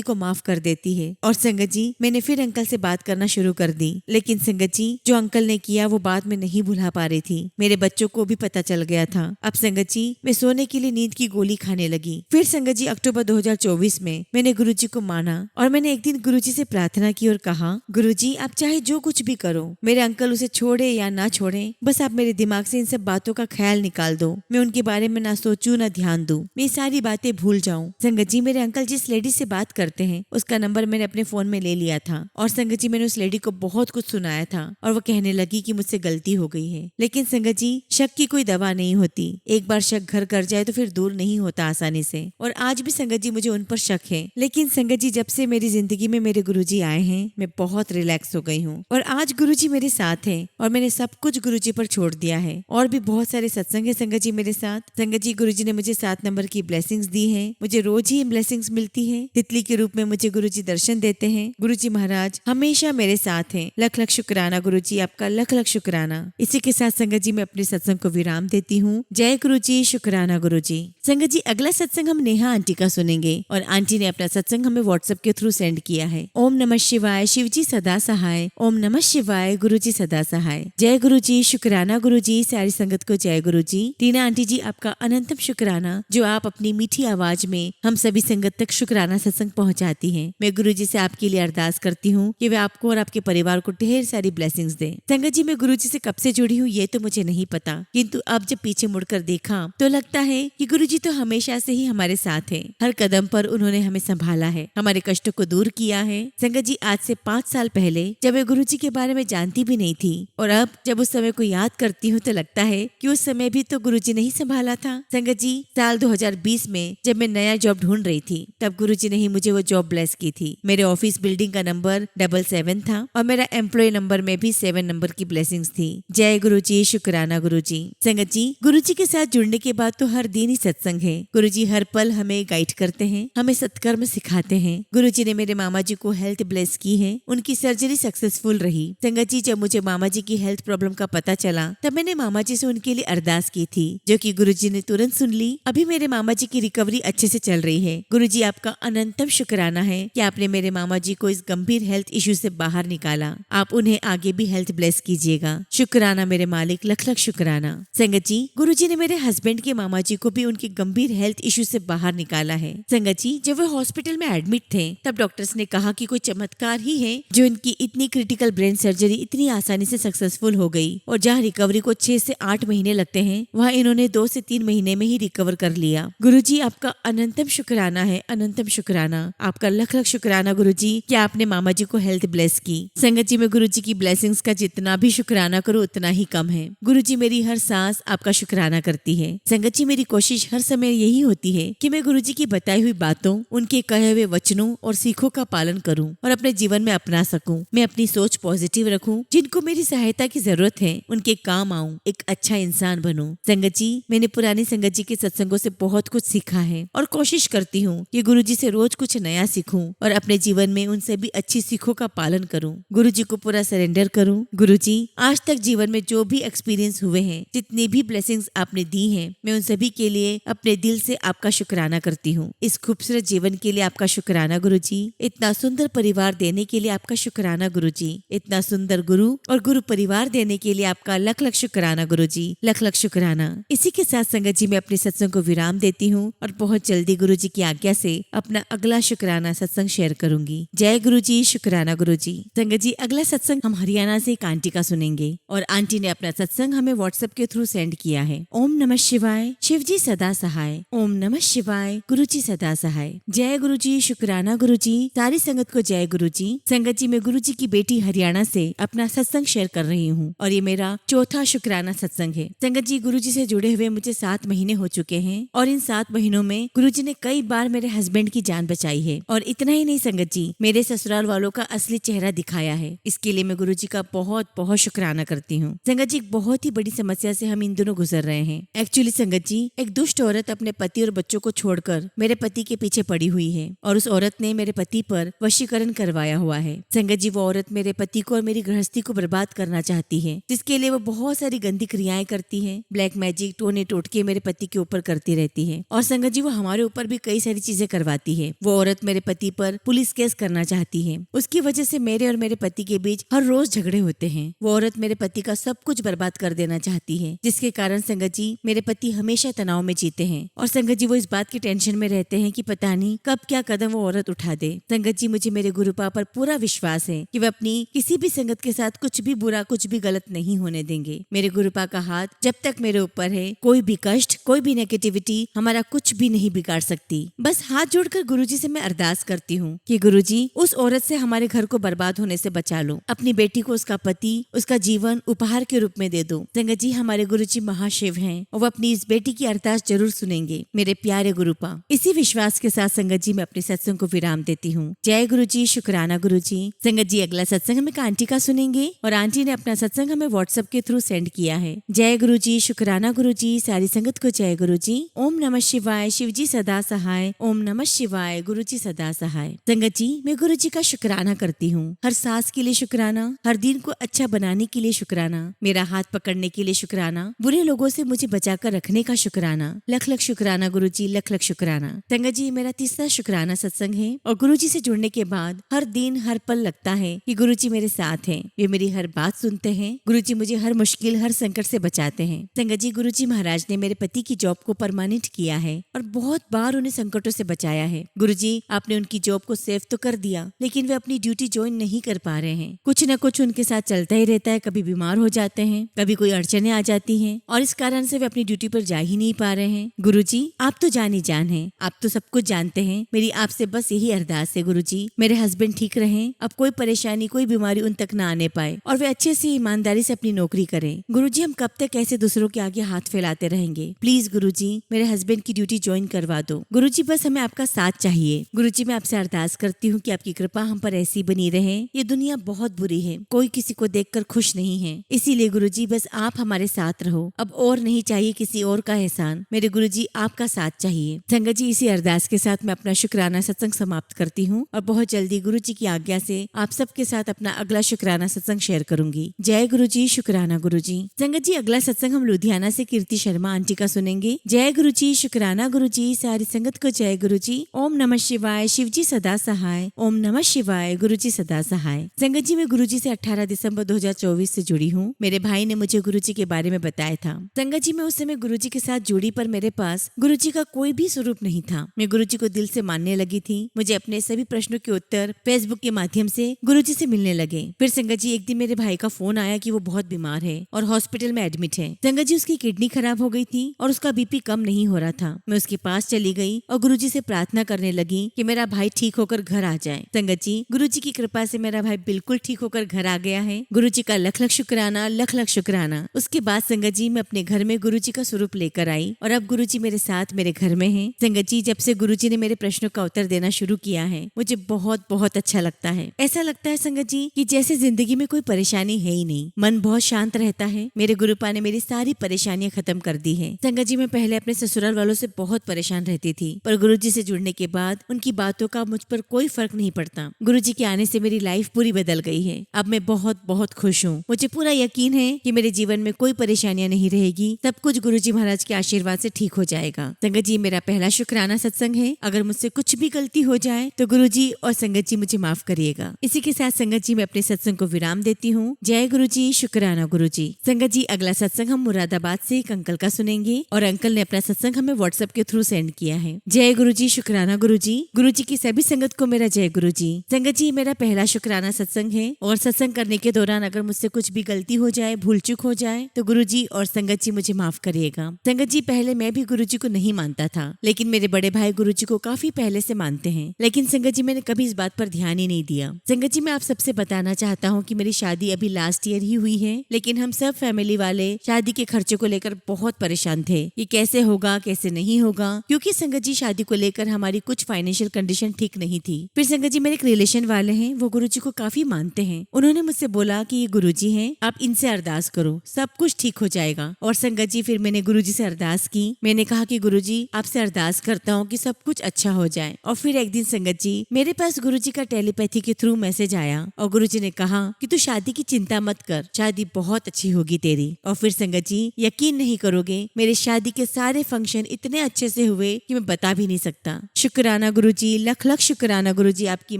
को माफ कर देती है। और संगत जी, मैंने फिर अंकल से बात करना शुरू कर दी, लेकिन संगत जी, जो अंकल ने किया वो बात मैं नहीं भुला पा रही थी। मेरे बच्चों को भी पता चल गया था। अब संगत जी, मैं सोने के लिए नींद की गोली खाने लगी। फिर संगत जी, अक्टूबर 2024 में मैंने गुरु जी को माना और मैंने एक दिन गुरु जी से प्रार्थना की और कहा, गुरु जी, आप चाहे जो कुछ भी करो, मेरे अंकल उसे छोड़े या ना छोड़े, बस आप मेरे दिमाग से इन सब बातों का ख्याल निकाल दो। मैं उनके बारे में ना सोचूं ना ध्यान दूं, मैं सारी बातें भूल जाऊं। संगत जी, मेरे अंकल जिस लेडी से बात करते हैं उसका नंबर मैंने अपने फोन में ले लिया था और संगत जी, मैंने उस लेडी को बहुत कुछ सुनाया था और वो कहने लगी कि मुझसे गलती हो गई है। लेकिन संगत जी, शक की कोई दवा नहीं होती। एक बार शक घर कर जाए तो फिर दूर नहीं होता आसानी से। और आज भी संगत जी, मुझे उन पर शक है। लेकिन संगत जी, जब से मेरी जिंदगी में मेरे गुरुजी आए हैं, मैं बहुत रिलैक्स हो गई हूँ और आज गुरुजी मेरे साथ हैं और मैंने सब कुछ गुरुजी पर छोड़ दिया है। और भी बहुत सारे सत्संग है संगत जी मेरे साथ। संगत जी, गुरुजी ने मुझे 7 नंबर की ब्लेसिंग्स दी है। मुझे रोज ही ब्लेसिंग्स मिलती है। तितली के रूप में मुझे गुरुजी दर्शन देते हैं। गुरुजी महाराज हमेशा मेरे साथ हैं। लख लख शुक्राना गुरुजी, आपका लख लख शुक्राना। इसी के साथ संगत जी, मैं अपने सत्संग को विराम देती हूँ। जय गुरुजी, शुक्राना गुरुजी। संगत जी, अगला सत्संग हम नेहा आंटी का सुनेंगे और आंटी ने अपना सत्संग हमें व्हाट्सएप के थ्रू सेंड किया है। ओम नमः शिवाय, शिवजी सदा सहाय। ओम नमः शिवाय, गुरुजी सदा सहाय। जय गुरुजी, शुक्राना गुरुजी। सारी संगत को जय गुरुजी। टीना आंटी जी, आपका अनंतम शुक्राना, जो आप अपनी मीठी आवाज में हम सभी संगत तक शुक्राना सत्संग पहुँचाती है। मैं गुरुजी से आपके लिए अरदास करती हूँ कि वे आपको और आपके परिवार को ढेर सारी ब्लेसिंग्स दें। संगत जी, मैं गुरुजी से कब से जुड़ी हूँ ये तो मुझे नहीं पता, किंतु अब जब पीछे मुड़कर देखा तो लगता है कि गुरुजी तो हमेशा से ही हमारे साथ हैं। हर कदम पर उन्होंने हमें संभाला है, हमारे कष्टों को दूर किया है। संगत जी, आज से 5 साल पहले जब मैं गुरुजी के बारे में जानती भी नहीं थी और अब जब उस समय को याद करती हूँ तो लगता है कि उस समय भी तो गुरुजी ने ही संभाला था। संगत जी, साल 2020 में जब मैं नया जॉब ढूंढ रही थी तब गुरुजी ने ही मुझे वो जॉब ब्लेस की थी। मेरे ऑफिस बिल्डिंग का नंबर 77 था और मेरा एम्प्लॉय नंबर में भी 7 नंबर की ब्लेसिंग्स थी। जय गुरुजी, शुक्राना गुरुजी। संगत जी, गुरुजी के साथ जुड़ने के बाद तो हर दिन ही सत्संग है। गुरुजी हर पल हमें गाइड करते हैं, हमें सत्कर्म सिखाते हैं। गुरुजी ने मेरे मामा जी को हेल्थ ब्लेस की है, उनकी सर्जरी सक्सेसफुल रही। संगत जी, जब मुझे मामा जी की हेल्थ प्रॉब्लम का पता चला तब मैंने मामा जी से उनके लिए अरदास की थी, जो कि गुरुजी ने तुरंत सुन ली। अभी मेरे मामा जी की रिकवरी अच्छे से चल रही है। गुरुजी, आपका अनंतम शुक्राना है कि आपने मेरे मामा जी को इस गंभीर हेल्थ इश्यू से बाहर निकाला। आप उन्हें आगे भी हेल्थ ब्लेस कीजिएगा। शुक्राना मेरे मालिक, लख लख शुक्राना। संगत जी, गुरुजी ने मेरे हस्बैंड के मामा जी को भी उनके गंभीर हेल्थ इश्यू से बाहर निकाला है। संगत जी, जब वे हॉस्पिटल में एडमिट थे तब डॉक्टर्स ने कहा कि कोई चमत्कार ही है जो इनकी इतनी क्रिटिकल ब्रेन सर्जरी इतनी आसानी से सक्सेसफुल हो गई और जहाँ रिकवरी को 6 से 8 महीने लगते हैं वहाँ इन्होंने 2 से 3 महीने में ही रिकवर कर लिया। गुरुजी, आपका अनंतम शुक्राना है, अनंतम शुक्राना। आपका लख लख शुक्राना गुरुजी कि आपने मामा जी को हेल्थ ब्लेस की। संगत जी, मैं गुरुजी की ब्लेसिंग्स का जितना भी शुक्राना करूँ उतना ही कम है। गुरुजी मेरी हर सांस आपका शुक्राना करती है। संगत जी, मेरी कोशिश हर समय यही होती है कि मैं गुरुजी की बताई हुई बातों, उनके कहे हुए वचनों और सीखों का पालन करूं और अपने जीवन में अपना सकूं। मैं अपनी सोच पॉजिटिव रखूं, जिनको मेरी सहायता की जरूरत है उनके काम आऊं, एक अच्छा इंसान बनूं। संगत जी, मैंने पुरानी संगत जी के सत्संगों से बहुत कुछ सीखा है और कोशिश करती हूँ कि गुरुजी से रोज कुछ नया सीखूं और अपने जीवन में उनसे भी अच्छी सीखों का पालन करूं। गुरु जी को पूरा सरेंडर करूं। गुरु जी, आज तक जीवन में जो भी एक्सपीरियंस हुए हैं, जितनी भी ब्लेसिंग्स आपने दी हैं, मैं उन सभी के लिए अपने दिल से आपका शुक्राना करती हूँ। इस खूबसूरत जीवन के लिए आपका शुक्राना गुरु जी। इतना सुंदर परिवार देने के लिए आपका शुक्राना गुरु जी। इतना सुंदर गुरु और गुरु परिवार देने के लिए आपका लख लख शुक्राना गुरु जी, लख लख शुक्राना। इसी के साथ संगत जी मैं अपने सत्संग को विराम देती हूँ और बहुत जल्दी गुरु जी की आज्ञा से अपना अगला शुक्राना सत्संग शेयर करूंगी। जय गुरु जी, शुक्राना गुरु जी। संगत जी, अगला सत्संग हम हरियाणा से एक आंटी का सुनेंगे और आंटी ने अपना सत्संग हमें व्हाट्सएप के थ्रू सेंड किया है। ओम नमः शिवाय, शिव जी सदा सहाय। ओम नमः शिवाय, गुरु जी सदा सहाय। जय गुरु जी, शुक्राना गुरु जी। सारी संगत को जय गुरु जी। संगत जी, मैं गुरु जी की बेटी हरियाणा से अपना सत्संग शेयर कर रही हूँ और ये मेरा चौथा शुक्राना सत्संग है। संगत जी, गुरु जी से जुड़े हुए मुझे 7 महीने हो चुके हैं और इन 7 महीनों में गुरु जी ने कई बार मेरे हस्बैंड की जान बचाई है और इतना ही नहीं संगत जी, मेरे ससुराल वालों का असली चेहरा दिखाया है। इसके लिए मैं गुरु जी का बहुत बहुत शुक्राना करती हूँ। संगत जी, एक बहुत ही बड़ी समस्या से हम इन दोनों गुजर रहे हैं। एक्चुअली संगत जी, एक दुष्ट औरत अपने पति और बच्चों को छोड़कर मेरे पति के पीछे पड़ी हुई है और उस औरत ने मेरे पति पर वशीकरण करवाया हुआ है। संगत जी, वो औरत मेरे पति को और मेरी गृहस्थी को बर्बाद करना चाहती है, जिसके लिए वो बहुत सारी गंदी क्रियाएं करती है। ब्लैक मैजिक, टोने टोटके मेरे पति के ऊपर करती रहती है और संगत जी, वो हमारे ऊपर भी कई सारी चीजें करवाती है। वो औरत मेरे पति पर पुलिस केस करना चाहती है। उसकी वजह से मेरे और मेरे पति के बीच हर रोज झगड़े होते हैं। वो औरत मेरे पति का सब कुछ बर्बाद कर देना चाहती है, जिसके कारण संगत जी, मेरे पति हमेशा तनाव में जीते हैं और संगत जी, वो इस बात की टेंशन में रहते हैं कि पता नहीं कब क्या कदम वो औरत उठा दे। संगत जी, मुझे मेरे गुरुपा पर पूरा विश्वास है कि वे अपनी किसी भी संगत के साथ कुछ भी बुरा, कुछ भी गलत नहीं होने देंगे। मेरे गुरुपा का हाथ जब तक मेरे ऊपर है, कोई भी कष्ट, कोई भी नेगेटिविटी हमारा कुछ भी नहीं बिगाड़ सकती। बस हाथ जोड़कर गुरुजी से मैं अरदास करती हूँ कि गुरुजी, उस औरत से हमारे घर को बर्बाद होने से बचा लो। अपनी बेटी को उसका पति, उसका जीवन उपहार के रूप में दे दो। संगत जी, हमारे गुरुजी महाशिव हैं और वो अपनी इस बेटी की अरदास जरूर सुनेंगे। मेरे प्यारे गुरुपा, इसी विश्वास के साथ संगत जी मैं अपने सत्संग को विराम देती हूँ। जय गुरु जी, शुक्राना गुरु जी। संगत जी, अगला सत्संग हम एक आंटी का सुनेंगे और आंटी ने अपना सत्संग हमें व्हाट्सएप के थ्रू सेंड किया है। जय गुरु जी, शुक्राना गुरु जी। सारी संगत को जय गुरु जी। ओम नमः शिवाय, शिव जी सदा सहाय। ओम नमः शिवाय, गुरु जी सदा सहाय। संगत जी, मैं गुरु जी का शुक्राना करती हूँ। हर सांस के लिए शुक्राना, हर दिन को अच्छा बनाने के लिए शुक्राना, मेरा हाथ पकड़ने के लिए शुक्राना, बुरे लोगों से मुझे बचाकर रखने का शुक्राना। लख लख शुक्राना गुरु जी, लख लख शुक्राना। संगत जी, मेरा तीसरा शुक्राना सत्संग है और गुरु जी से जुड़ने के बाद हर दिन हर पल लगता है कि गुरु जी मेरे साथ हैं। वे मेरी हर बात सुनते हैं। गुरु जी मुझे हर मुश्किल, हर संकट से बचाते हैं। संगत जी, गुरु जी महाराज ने मेरे पति की जॉब को परमानेंट किया है और बहुत बार उन्हें संकटों से बचाया है। गुरु जी, आपने उनकी जॉब को सेव तो कर दिया, लेकिन वे अपनी ड्यूटी ज्वाइन नहीं कर पा रहे हैं। कुछ न कुछ उनके साथ चलता ही रहता है। कभी बीमार हो जाते हैं, कभी कोई अड़चने आ जाती हैं और इस कारण से वे अपनी ड्यूटी पर जा ही नहीं पा रहे हैं। गुरु जी, आप तो जानी जान हैं, आप तो सब कुछ जानते हैं। मेरी आपसे बस यही अरदास है गुरु जी, मेरे हस्बैंड ठीक रहें, अब कोई परेशानी, कोई बीमारी उन तक न आने पाए और वे अच्छे से ईमानदारी से अपनी नौकरी करें। गुरु जी, हम कब तक ऐसे दूसरों के आगे हाथ फैलाते रहेंगे? प्लीज गुरु जी, मेरे हस्बैंड की ड्यूटी ज्वाइन करवा दो। गुरु जी, बस हमें आपका साथ चाहिए। गुरु जी, मैं आपसे अरदास करती हूँ कि आपकी कृपा हम पर ऐसी बनी रहे। ये दुनिया बहुत बुरी है, कोई किसी को देखकर खुश नहीं है, इसीलिए गुरु जी बस आप हमारे साथ रहो। अब और नहीं चाहिए किसी और का एहसान, मेरे गुरु जी आपका साथ चाहिए। संगत जी, इसी अरदास के साथ मैं अपना शुक्राना सत्संग समाप्त करती हूँ और बहुत जल्दी गुरु जी की आज्ञा से आप सबके साथ अपना अगला शुक्राना सत्संग शेयर करूंगी। जय गुरु जी, शुक्राना गुरु जी। संगत जी, अगला सत्संग हम लुधियाना से कीर्ति शर्मा आंटी का सुनेंगे। जय गुरु जी, शुक्राना गुरु जी। सारी संगत को जय गुरु जी। ओम नमः शिवाय, शिव जी सदा सहाय। ओम नमः शिवाय, गुरु जी सदा सहाय। संगत जी, मैं गुरु जी से 18 दिसंबर 2024 से जुड़ी हूँ। मेरे भाई ने मुझे गुरु जी के बारे में बताया था। संगत जी, मैं उस समय गुरु जी के साथ जुड़ी, पर मेरे पास गुरु जी का कोई भी स्वरूप नहीं था। मैं गुरु जी को दिल से मानने लगी थी। मुझे अपने सभी प्रश्नों के उत्तर फेसबुक के माध्यम से गुरु जी से मिलने लगे। फिर संगत जी, एक दिन मेरे भाई का फोन आया कि वो बहुत बीमार है और हॉस्पिटल में एडमिट है। संगत जी, उसकी किडनी खराब हो गई थी और उसका बीपी कम नहीं हो रहा था। मैं उसके पास चली गई और गुरु जी से प्रार्थना करने लगी कि मेरा भाई ठीक होकर घर आ जाए। संगत जी, गुरु जी की कृपा से मेरा भाई बिल्कुल ठीक होकर घर आ गया है। गुरु जी का लख लख शुक्राना, लख लख शुक्राना। उसके बाद संगत जी, मैं अपने घर में गुरु जी का स्वरूप लेकर आई और अब गुरु जी मेरे साथ मेरे घर में हैं। संगत जी, जब से गुरु जी ने मेरे प्रश्नों का उत्तर देना शुरू किया है, मुझे बहुत बहुत अच्छा लगता है। ऐसा लगता है संगत जी कि जैसे जिंदगी में कोई परेशानी है ही नहीं, मन बहुत शांत रहता है। मेरे गुरुपा ने मेरी सारी परेशानियां खत्म कर दी है। संगत जी, मैं पहले अपने ससुराल वालों से बहुत परेशान रहती थी, पर गुरु जी से जुड़ने के बाद उनकी बातों का मुझ पर कोई फर्क नहीं पड़ता। गुरु जी के आने से मेरी लाइफ लाइफ पूरी बदल गई है। अब मैं बहुत बहुत खुश हूँ। मुझे पूरा यकीन है कि मेरे जीवन में कोई परेशानियां नहीं रहेगी। सब कुछ गुरुजी महाराज के आशीर्वाद से ठीक हो जाएगा। संगत जी, मेरा पहला शुक्राना सत्संग है। अगर मुझसे कुछ भी गलती हो जाए तो गुरुजी और संगत जी मुझे माफ करिएगा। इसी के साथ संगत जी मैं अपने सत्संग को विराम देती हूँ। जय गुरुजी, शुक्राना गुरुजी। संगत जी, अगला सत्संग हम मुरादाबाद से एक अंकल का सुनेंगे और अंकल ने अपना सत्संग हमें व्हाट्सएप के थ्रू सेंड किया है। जय गुरुजी, शुक्राना गुरुजी। गुरुजी की सभी संगत को मेरा जय गुरुजी। संगत जी, मेरा पहला शुक्राना सत्संग है और सत्संग करने के दौरान अगर मुझसे कुछ भी गलती हो जाए, भूल चूक हो जाए तो गुरुजी और संगत जी मुझे माफ करिएगा। संगत जी, पहले मैं भी गुरुजी को नहीं मानता था, लेकिन मेरे बड़े भाई गुरुजी को काफी पहले से मानते हैं। लेकिन संगत जी, मैंने कभी इस बात पर ध्यान ही नहीं दिया। संगत जी, मैं आप सबसे बताना चाहता हूँ कि मेरी शादी अभी लास्ट ईयर ही हुई है, लेकिन हम सब फैमिली वाले शादी के खर्चे को लेकर बहुत परेशान थे कि कैसे होगा कैसे नहीं होगा, क्योंकि संगत जी शादी को लेकर हमारी कुछ फाइनेंशियल कंडीशन ठीक नहीं थी। फिर संगत जी, मेरे एक रिलेशन वाले हैं, वो गुरुजी को काफी मानते हैं। उन्होंने मुझसे बोला कि ये गुरुजी हैं, आप इनसे अरदास करो, सब कुछ ठीक हो जाएगा। और संगत जी, फिर मैंने गुरुजी से अरदास की। मैंने कहा कि गुरुजी, आपसे अरदास करता हूँ कि सब कुछ अच्छा हो जाए। और फिर एक दिन संगत जी, मेरे पास गुरुजी का टेलीपैथी के थ्रू मैसेज आया और गुरुजी ने कहा कि तू शादी की चिंता मत कर, शादी बहुत अच्छी होगी तेरी। और फिर संगत जी, यकीन नहीं करोगे, मेरे शादी के सारे फंक्शन इतने अच्छे से हुए कि मैं बता भी नहीं सकता। शुक्राना गुरुजी, लख लख शुक्राना गुरुजी, आपकी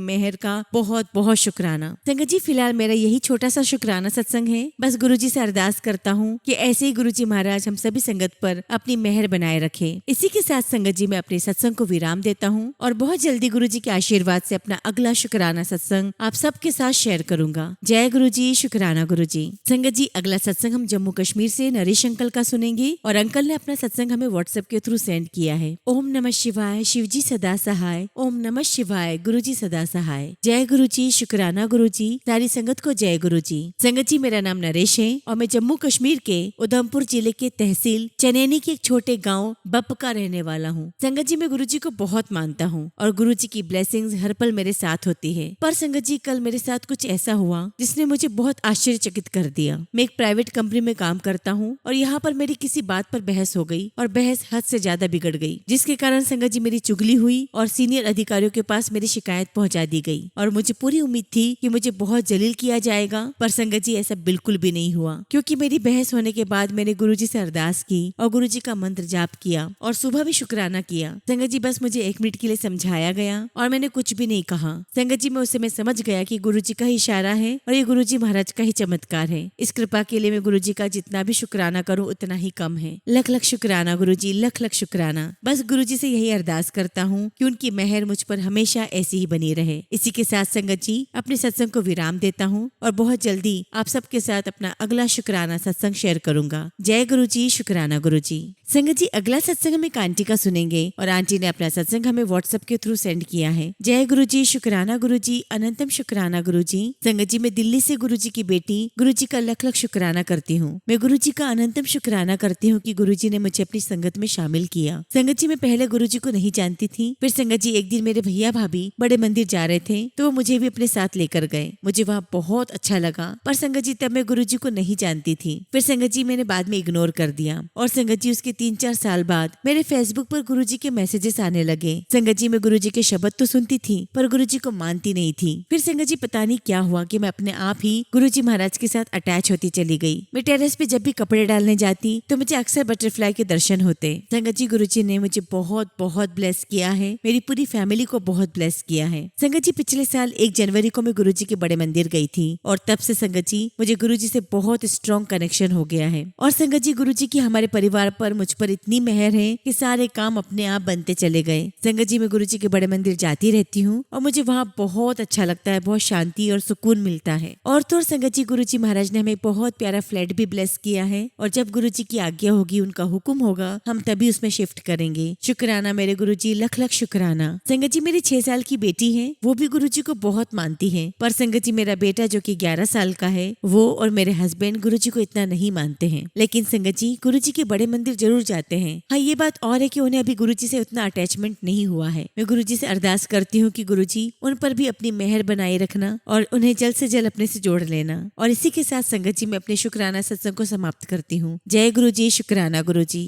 मेहर का बहुत बहुत शुक्राना। संगत जी, फिलहाल मेरा यही छोटा सा शुक्राना सत्संग है। बस गुरुजी से अरदास करता हूँ कि ऐसे ही गुरुजी महाराज हम सभी संगत पर अपनी मेहर बनाए रखे। इसी के साथ संगत जी मैं अपने सत्संग को विराम देता हूँ और बहुत जल्दी गुरुजी के आशीर्वाद से अपना अगला शुक्राना सत्संग आप सबके साथ शेयर करूंगा। जय गुरुजी, शुक्राना गुरुजी। संगत जी, अगला सत्संग हम जम्मू कश्मीर से नरेश अंकल का सुनेंगे और अंकल ने अपना सत्संग हमें व्हाट्सएप के थ्रू सेंड किया है। ओम नमः शिवाय, शिवजी सदा सहाय। ओम नमः शिवाय, गुरुजी सदा सहाय। जय गुरुजी, शुक्राना गुरुजी। सारी संगत को जय गुरुजी। संगत जी, मेरा नाम नरेश है और मैं जम्मू कश्मीर के उधमपुर जिले के तहसील चनैनी के एक छोटे गांव बप का रहने वाला हूँ। संगत जी, मैं गुरुजी को बहुत मानता हूँ और गुरुजी की ब्लेसिंग्स हर पल मेरे साथ होती है। पर संगत जी, कल मेरे साथ कुछ ऐसा हुआ जिसने मुझे बहुत आश्चर्यचकित कर दिया। मैं एक प्राइवेट कंपनी में काम करता हूँ और यहाँ पर मेरी किसी बात पर बहस हो गई और बहस हद से ज्यादा बिगड़ गई, जिसके कारण संगत जी मेरी चुगली हुई और सीनियर अधिकारियों के पास मेरी शिकायत पहुँचा दी गई। और मुझे पूरी उम्मीद थी कि मुझे बहुत जलील किया जाएगा, पर संगत जी ऐसा बिल्कुल भी नहीं हुआ, क्योंकि मेरी बहस होने के बाद मैंने गुरुजी से अरदास की और गुरुजी का मंत्र जाप किया और सुबह भी शुक्राना किया। संगत जी, बस मुझे 1 मिनट के लिए समझाया गया और मैंने कुछ भी नहीं कहा। संगत जी, मैं उस समय समझ गया कि गुरुजी का ही इशारा है और ये गुरुजी महाराज का ही चमत्कार है। इस कृपा के लिए मैं गुरुजी का जितना भी शुक्राना करूँ उतना ही कम है। लख लख शुक्राना गुरुजी, लख लख शुक्राना। बस गुरुजी से यही अरदास करता हूँ कि उनकी मेहर मुझ पर हमेशा ऐसी ही बनी रहे। इसी के साथ संगत जी, अपने सत्संग को विराम देता हूँ और बहुत जल्दी आप सबके साथ अपना अगला शुक्राना सत्संग शेयर करूंगा। जय गुरुजी, शुक्राना गुरुजी। संगत जी, अगला सत्संग हम एक आंटी का सुनेंगे और आंटी ने अपना सत्संग हमें व्हाट्सएप के थ्रू सेंड किया है। जय गुरुजी, शुक्राना गुरुजी, अनंतम शुक्राना गुरुजी। संगत जी, मैं दिल्ली से गुरुजी की बेटी गुरुजी का लख लख शुक्राना करती हूँ। मैं गुरुजी का अनंतम शुक्राना करती हूँ कि गुरुजी ने मुझे अपनी संगत में शामिल किया। संगत जी, मैं पहले गुरुजी को नहीं जानती थी। फिर संगत जी, एक दिन मेरे भैया भाभी बड़े मंदिर जा रहे थे तो वो मुझे भी अपने साथ लेकर गए। मुझे वहाँ बहुत अच्छा लगा, पर संगत जी तब मैं गुरुजी को नहीं जानती थी। फिर संगत जी, मैंने बाद में इग्नोर कर दिया और संगत जी, उसके 3-4 साल बाद मेरे फेसबुक पर गुरुजी के मैसेजेस आने लगे। संगत जी, मैं गुरुजी के शब्द तो सुनती थी पर गुरुजी को मानती नहीं थी। फिर संगत जी, पता नहीं क्या हुआ कि मैं अपने आप ही गुरुजी महाराज के साथ अटैच होती चली गई। मैं टेरेस पे जब भी कपड़े डालने जाती तो मुझे अक्सर बटरफ्लाई के दर्शन होते। संगत जी, गुरुजी ने मुझे बहुत बहुत ब्लेस किया है, मेरी पूरी फैमिली को बहुत ब्लेस किया है। संगत जी, पिछले साल 1 जनवरी को मैं गुरुजी के बड़े मंदिर गई थी और तब से संगत जी मुझे गुरुजी से बहुत स्ट्रॉन्ग कनेक्शन हो गया है। और संगत जी, गुरुजी की हमारे परिवार पर मुझ पर इतनी मेहर है कि सारे काम अपने आप बनते चले गए। संगत जी, मैं गुरुजी के बड़े मंदिर जाती रहती हूँ और मुझे वहाँ बहुत अच्छा लगता है, बहुत शांति और सुकून मिलता है। और तो संगत जी, गुरुजी महाराज ने हमें बहुत प्यारा फ्लैट भी ब्लेस किया है और जब गुरुजी की आज्ञा होगी, उनका हुक्म होगा, हम तभी उसमें शिफ्ट करेंगे। शुक्राना मेरे गुरुजी, लख लख शुक्राना। संगत जी, मेरी 6 साल की बेटी है, वो भी गुरुजी को बहुत मानती है, पर संगत जी, मेरा बेटा जो कि 11 साल का है, वो और मेरे हस्बैंड गुरुजी को इतना नहीं मानते हैं। लेकिन संगत जी, गुरुजी के बड़े मंदिर जरूर जाते हैं। हाँ, ये बात और है कि उन्हें अभी गुरुजी से उतना अटैचमेंट नहीं हुआ है। मैं गुरुजी से अरदास करती हूँ कि गुरुजी उन पर भी अपनी मेहर बनाए रखना और उन्हें जल्द से जल्द अपने से जोड़ लेना। और इसी के साथ संगत जी, मैं अपने शुक्राना सत्संग को समाप्त करती हूँ। जय गुरुजी, शुक्राना गुरुजी।